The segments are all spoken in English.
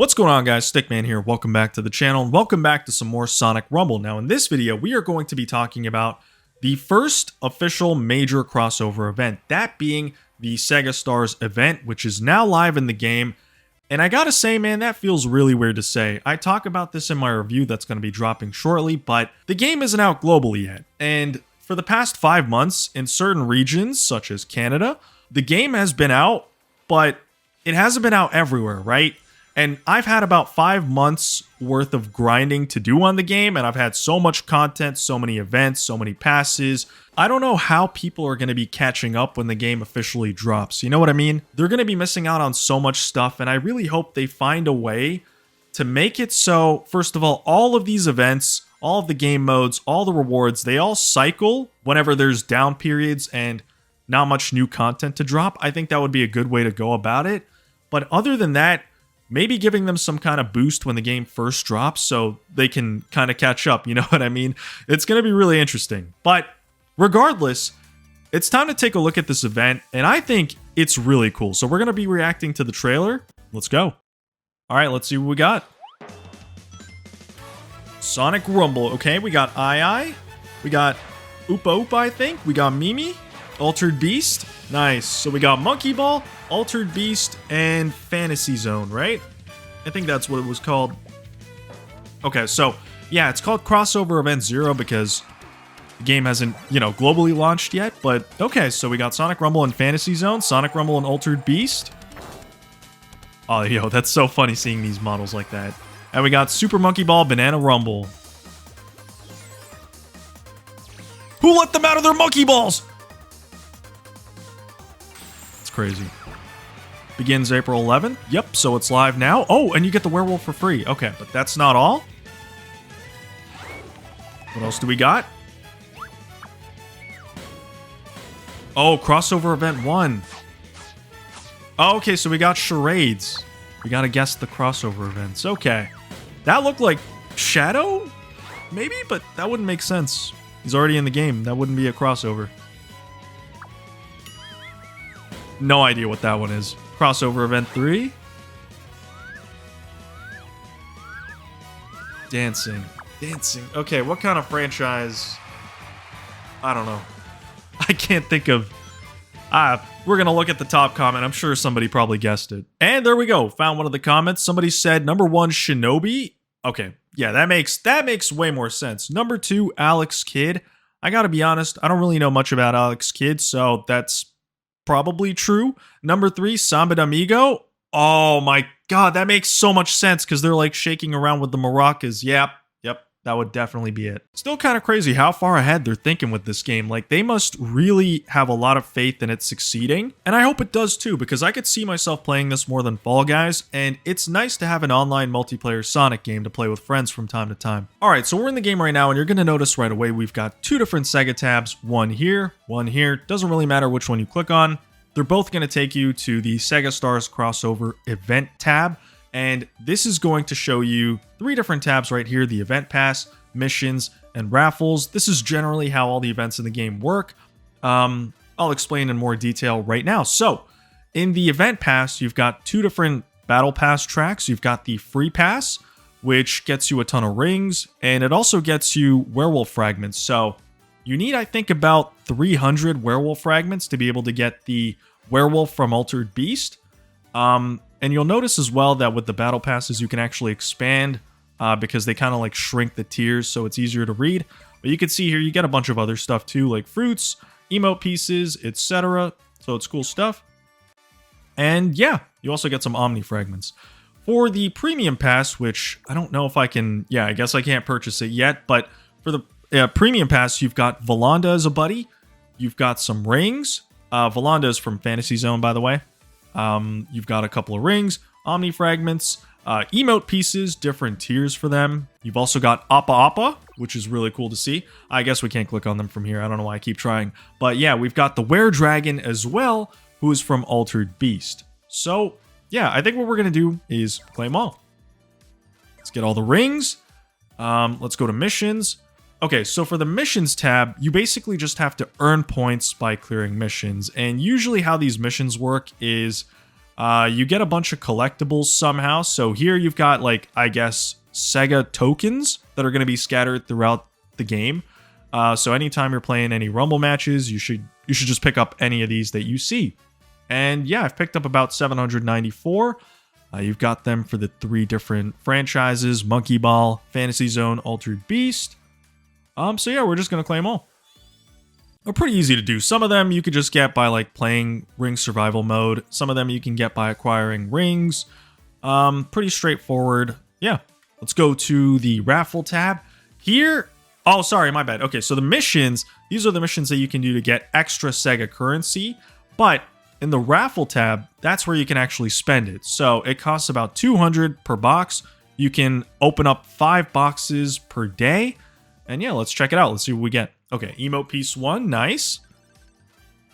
What's going on, guys? Stickman here. Welcome back to the channel and welcome back to some more Sonic Rumble. Now in this video we are going to be talking about the first official major crossover event, that being the SEGA Stars Event, which is now live in the game. And I gotta say, man, that feels really weird to say. I talk about this in my review that's going to be dropping shortly, but the game isn't out globally yet. And for the past 5 months, in certain regions, such as Canada, the game has been out, but it hasn't been out everywhere, right? And I've had about 5 months worth of grinding to do on the game, and I've had so much content, so many events, so many passes. I don't know how people are going to be catching up when the game officially drops. You know what I mean? They're going to be missing out on so much stuff, and I really hope they find a way to make it so, first of all of these events, all of the game modes, all the rewards, they all cycle whenever there's down periods and not much new content to drop. I think that would be a good way to go about it. But other than that, maybe giving them some kind of boost when the game first drops so they can kind of catch up, you know what I mean? It's going to be really interesting. But regardless, it's time to take a look at this event, and I think it's really cool. So we're going to be reacting to the trailer. Let's go. All right, let's see what we got. Sonic Rumble. Okay, we got AiAi. We got Upa-Upa, I think. We got Mimi. Altered Beast. Nice. So we got Monkey Ball, Altered Beast, and Fantasy Zone, right? I think that's what it was called. Okay, so yeah, it's called Crossover Event 0 because the game hasn't, globally launched yet. But okay, so we got Sonic Rumble and Fantasy Zone, Sonic Rumble and Altered Beast. Oh, yo, that's so funny seeing these models like that. And we got Super Monkey Ball, Banana Rumble. Who let them out of their monkey balls? Crazy. Begins April 11th. Yep, so it's live now. Oh, and you get the Werewolf for free. Okay, but that's not all. What else do we got? Oh, Crossover Event 1. Oh, okay, so we got charades. We gotta guess the crossover events. Okay. That looked like Shadow? Maybe, but that wouldn't make sense. He's already in the game. That wouldn't be a crossover. No idea what that one is. Crossover Event 3. Dancing. Okay, what kind of franchise? I don't know. I can't think of... we're going to look at the top comment. I'm sure somebody probably guessed it. And there we go. Found one of the comments. Somebody said number 1, Shinobi. Okay, yeah, that makes way more sense. Number 2, Alex Kidd. I got to be honest, I don't really know much about Alex Kidd, so that's probably true. Number 3, Samba de Amigo. Oh my god, that makes so much sense because they're like shaking around with the maracas. Yep, that would definitely be it. Still kind of crazy how far ahead they're thinking with this game. Like, they must really have a lot of faith in it succeeding. And I hope it does too, because I could see myself playing this more than Fall Guys, and it's nice to have an online multiplayer Sonic game to play with friends from time to time. Alright, so we're in the game right now, and you're going to notice right away we've got 2 different Sega tabs. One here. Doesn't really matter which one you click on. They're both going to take you to the SEGA Stars Crossover Event tab. And this is going to show you 3 different tabs right here: the Event Pass, Missions, and Raffles. This is generally how all the events in the game work. I'll explain in more detail right now. So, in the Event Pass, you've got 2 different Battle Pass tracks. You've got the Free Pass, which gets you a ton of rings, and it also gets you Werewolf fragments. So, you need, I think, about 300 Werewolf fragments to be able to get the Werewolf from Altered Beast. And you'll notice as well that with the battle passes, you can actually expand because they kind of like shrink the tiers, so it's easier to read. But you can see here, you get a bunch of other stuff too, like fruits, emote pieces, etc. So it's cool stuff. And yeah, you also get some Omni fragments. For the Premium Pass, which I don't know if I can... Yeah, I guess I can't purchase it yet, but for the Premium Pass, you've got Volanda as a buddy. You've got some rings. Volanda is from Fantasy Zone, by the way. You've got a couple of rings, Omni fragments, emote pieces, different tiers for them. You've also got Opa-Opa, which is really cool to see. I guess we can't click on them from here. I don't know why I keep trying. But yeah, we've got the Weredragon as well, who is from Altered Beast. So yeah, I think what we're going to do is play them all. Let's get all the rings. Let's go to missions. Okay, so for the missions tab, you basically just have to earn points by clearing missions. And usually how these missions work is You get a bunch of collectibles somehow. So here you've got, like, I guess, SEGA tokens that are going to be scattered throughout the game. So anytime you're playing any Rumble matches, you should just pick up any of these that you see. And yeah, I've picked up about 794. You've got them for the 3 different franchises: Monkey Ball, Fantasy Zone, Altered Beast. So yeah, we're just going to claim all. They're pretty easy to do. Some of them you could just get by like playing Ring Survival Mode. Some of them you can get by acquiring rings. Pretty straightforward. Yeah, let's go to the raffle tab. Here, oh, sorry, my bad. Okay, so the missions, these are the missions that you can do to get extra SEGA currency. But in the raffle tab, that's where you can actually spend it. So it costs about 200 per box. You can open up 5 boxes per day. And yeah, let's check it out. Let's see what we get. Okay, emote piece 1, nice.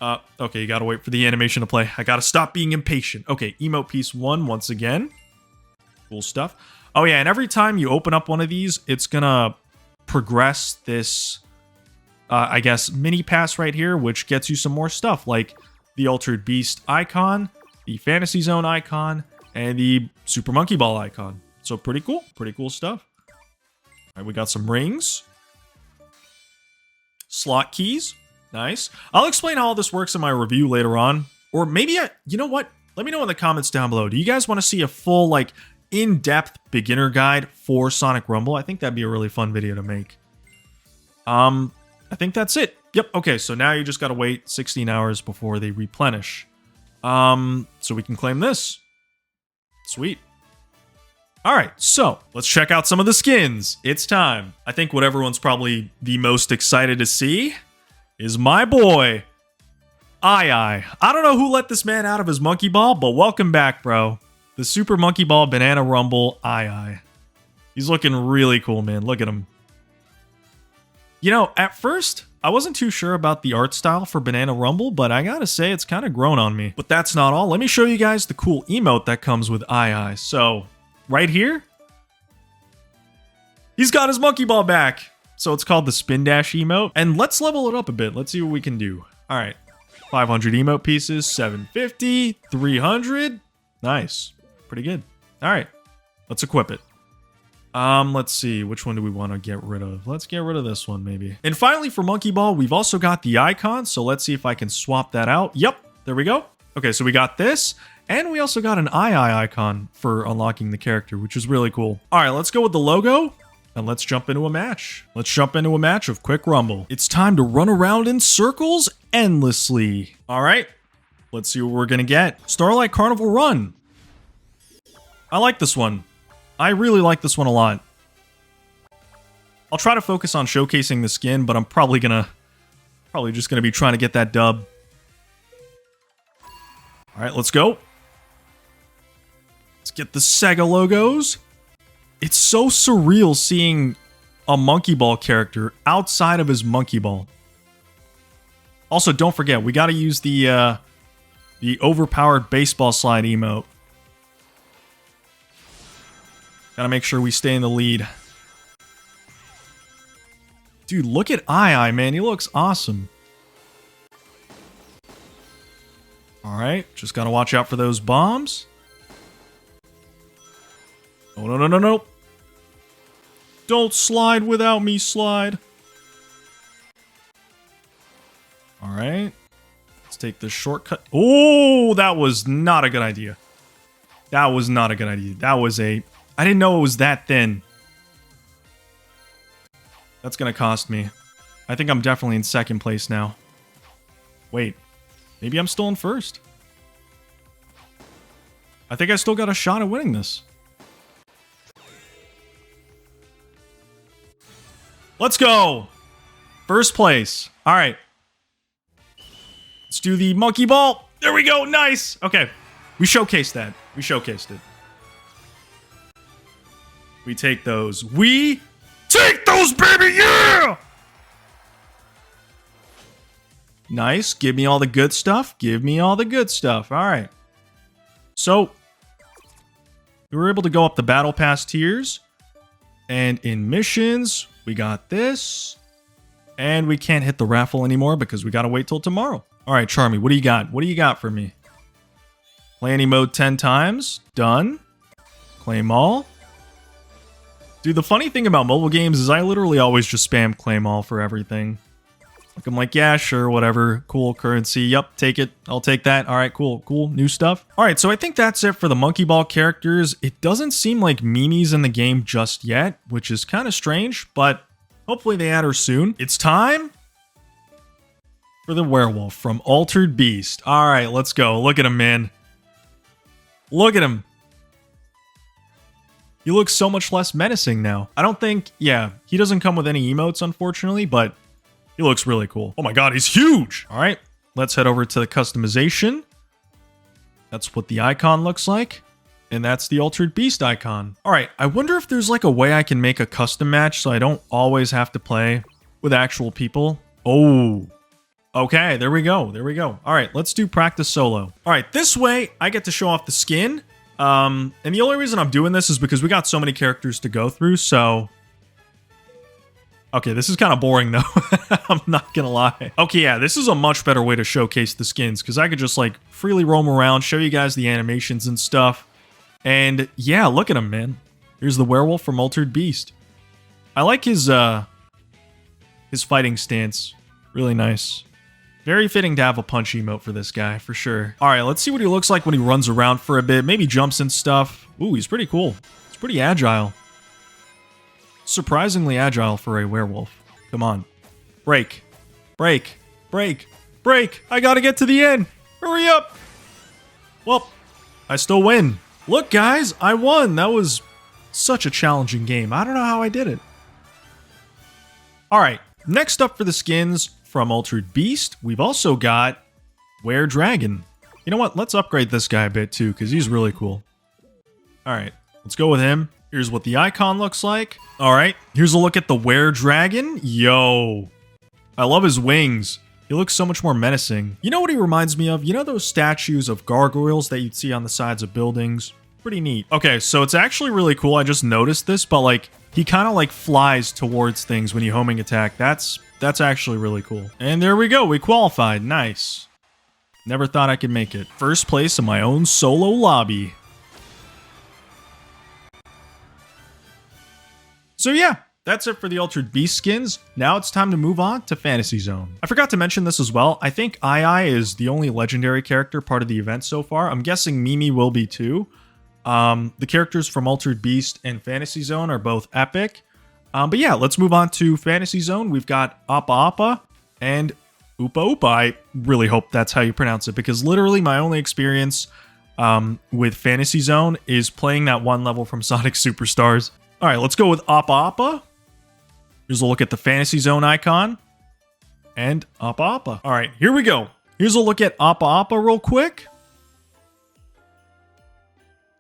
Okay, you gotta wait for the animation to play. I gotta stop being impatient. Okay, emote piece 1 once again. Cool stuff. Oh yeah, and every time you open up one of these, it's gonna progress this, I guess, mini pass right here, which gets you some more stuff, like the Altered Beast icon, the Fantasy Zone icon, and the Super Monkey Ball icon. So pretty cool stuff. All right, we got some rings. Slot keys. Nice. I'll explain how all this works in my review later on. Or maybe you know what? Let me know in the comments down below. Do you guys want to see a full, like, in-depth beginner guide for Sonic Rumble? I think that'd be a really fun video to make. I think that's it. Yep. Okay, so now you just gotta wait 16 hours before they replenish. So we can claim this. Sweet. Alright, so let's check out some of the skins. It's time. I think what everyone's probably the most excited to see is my boy, AiAi. I don't know who let this man out of his monkey ball, but welcome back, bro. The Super Monkey Ball Banana Rumble AiAi. He's looking really cool, man. Look at him. You know, at first, I wasn't too sure about the art style for Banana Rumble, but I gotta say, it's kind of grown on me. But that's not all. Let me show you guys the cool emote that comes with AiAi. So, right here, he's got his monkey ball back. So it's called the Spin Dash emote. And let's level it up a bit. Let's see what we can do. All right, 500 emote pieces, 750, 300. Nice, pretty good. All right, let's equip it. Let's see, which one do we want to get rid of? Let's get rid of this one, maybe. And finally, for Monkey Ball, we've also got the icon. So let's see if I can swap that out. Yep, there we go. Okay, so we got this. And we also got an AiAi icon for unlocking the character, which is really cool. All right, let's go with the logo. And let's jump into a match. Let's jump into a match of Quick Rumble. It's time to run around in circles endlessly. All right, let's see what we're gonna get. Starlight Carnival Run. I like this one. I really like this one a lot. I'll try to focus on showcasing the skin, but I'm probably just gonna be trying to get that dub. All right, let's go. Let's get the SEGA logos. It's so surreal seeing a Monkey Ball character outside of his Monkey Ball. Also, don't forget, we gotta use the overpowered baseball slide emote. Gotta make sure we stay in the lead. Dude, look at AiAi, man. He looks awesome. Alright, just gotta watch out for those bombs. Oh, no, no, no, no. Don't slide without me, slide. Alright. Let's take this shortcut. Oh, that was not a good idea. That was not a good idea. That was a... I didn't know it was that thin. That's gonna cost me. I think I'm definitely in second place now. Wait. Maybe I'm still in first. I think I still got a shot at winning this. Let's go! First place. Alright. Let's do the monkey ball. There we go. Nice. Okay. We showcased that. We showcased it. We take those. We take those, baby! Yeah! Nice. Give me all the good stuff. Give me all the good stuff. All right. So, we were able to go up the Battle Pass tiers. And in missions, we got this. And we can't hit the raffle anymore because we got to wait till tomorrow. All right, Charmy, what do you got? What do you got for me? Play any mode 10 times. Done. Claim all. Dude, the funny thing about mobile games is I literally always just spam claim all for everything. Like, I'm like, yeah, sure, whatever. Cool, currency. Yep, take it. I'll take that. All right, cool, cool. New stuff. All right, so I think that's it for the Monkey Ball characters. It doesn't seem like Mimi's in the game just yet, which is kind of strange, but hopefully they add her soon. It's time for the werewolf from Altered Beast. All right, let's go. Look at him, man. Look at him. He looks so much less menacing now. I don't think, yeah, he doesn't come with any emotes, unfortunately, but he looks really cool. Oh my god, he's huge! All right, let's head over to the customization. That's what the icon looks like. And that's the Altered Beast icon. All right, I wonder if there's like a way I can make a custom match so I don't always have to play with actual people. Oh, okay, there we go, there we go. All right, let's do practice solo. All right, this way I get to show off the skin. And the only reason I'm doing this is because we got so many characters to go through, so... Okay, this is kind of boring, though. I'm not gonna lie. Okay, yeah, this is a much better way to showcase the skins, because I could just, like, freely roam around, show you guys the animations and stuff. And, yeah, look at him, man. Here's the werewolf from Altered Beast. I like his fighting stance. Really nice. Very fitting to have a punch emote for this guy, for sure. All right, let's see what he looks like when he runs around for a bit. Maybe jumps and stuff. Ooh, he's pretty cool. He's pretty agile. Surprisingly agile for a werewolf. Come on. Break. Break. Break. Break. I gotta get to the end. Hurry up. Well, I still win. Look, guys, I won. That was such a challenging game. I don't know how I did it. All right, next up for the skins from Altered Beast, we've also got Weredragon. You know what? Let's upgrade this guy a bit too, because he's really cool. All right, let's go with him. Here's what the icon looks like. All right, here's a look at the Weredragon. Yo, I love his wings. He looks so much more menacing. You know what he reminds me of? You know those statues of gargoyles that you'd see on the sides of buildings? Pretty neat. Okay, so it's actually really cool. I just noticed this, but like he kind of like flies towards things when you homing attack. That's actually really cool. And there we go. We qualified. Nice. Never thought I could make it. First place in my own solo lobby. So yeah, that's it for the Altered Beast skins. Now it's time to move on to Fantasy Zone. I forgot to mention this as well. I think AiAi is the only legendary character part of the event so far. I'm guessing Mimi will be too. The characters from Altered Beast and Fantasy Zone are both epic. But yeah, let's move on to Fantasy Zone. We've got Opa-Opa and Upa-Upa. I really hope that's how you pronounce it, because literally my only experience with Fantasy Zone is playing that one level from Sonic Superstars. All right, let's go with Opa-Opa. Here's a look at the Fantasy Zone icon. And Opa-Opa. All right, here we go. Here's a look at Opa-Opa real quick.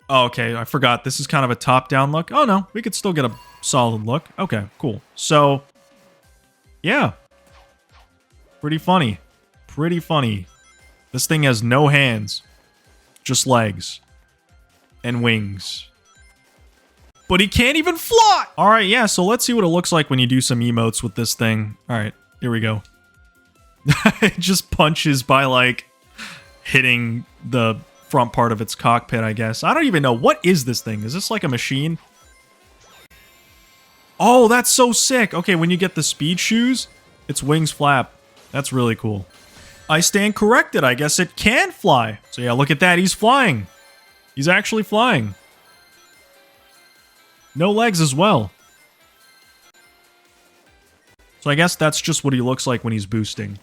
Oh, okay, I forgot. This is kind of a top-down look. Oh, no, we could still get a solid look. Okay, cool. So, yeah. Pretty funny. Pretty funny. This thing has no hands. Just legs. And wings. But he can't even fly! Alright, yeah, so let's see what it looks like when you do some emotes with this thing. Alright, here we go. It just punches by, like, hitting the front part of its cockpit, I guess. I don't even know. What is this thing? Is this like a machine? Oh, that's so sick. Okay, when you get the speed shoes, its wings flap. That's really cool. I stand corrected. I guess it can fly. So yeah, look at that. He's flying. He's actually flying. No legs as well. So I guess that's just what he looks like when he's boosting.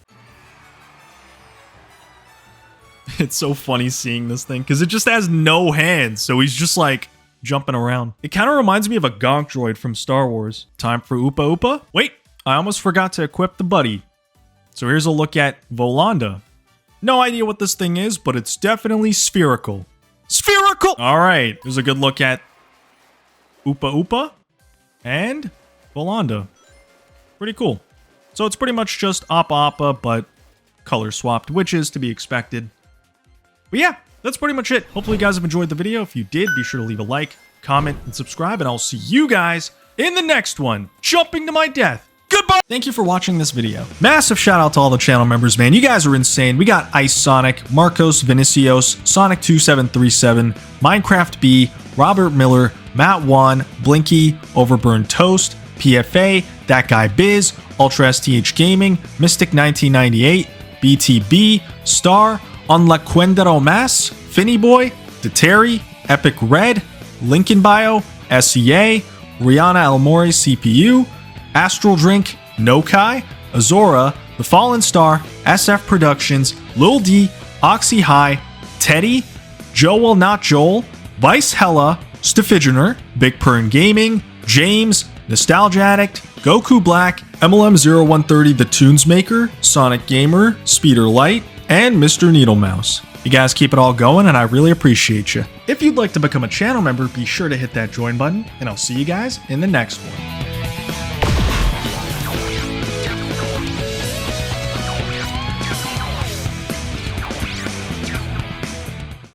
It's so funny seeing this thing, because it just has no hands, so he's just like jumping around. It kind of reminds me of a Gonk droid from Star Wars. Time for Upa-Upa. Wait, I almost forgot to equip the buddy. So here's a look at Volanda. No idea what this thing is, but it's definitely spherical. Spherical! Alright, here's a good look at Upa-Upa and Volanda. Pretty cool. So it's pretty much just Opa-Opa, but color swapped, which is to be expected. But yeah, that's pretty much it. Hopefully you guys have enjoyed the video. If you did, be sure to leave a like, comment, and subscribe, and I'll see you guys in the next one. Jumping to my death. Goodbye! Thank you for watching this video. Massive shout out to all the channel members, man. You guys are insane. We got Ice Sonic, Marcos Vinicius, Sonic2737, Minecraft B, Robert Miller, Matt Wan, Blinky, Overburned Toast, PFA, That Guy Biz, Ultra STH Gaming, Mystic1998, BTB, Star, On La Quendero Mas, Finny Boy, Deteri, Epic Red, Lincoln Bio, SEA, Rihanna Almori CPU, Astral Drink, Nokai, Azora, The Fallen Star, SF Productions, Lil D, Oxy High, Teddy, Joel Not Joel, Vice Hella, Stephigener, Big Pern Gaming, James, Nostalgia Addict, Goku Black, MLM0130 The Tunes Maker, Sonic Gamer, Speeder Light, and Mr. Needle Mouse. You guys keep it all going, and I really appreciate you. If you'd like to become a channel member, be sure to hit that join button, and I'll see you guys in the next one.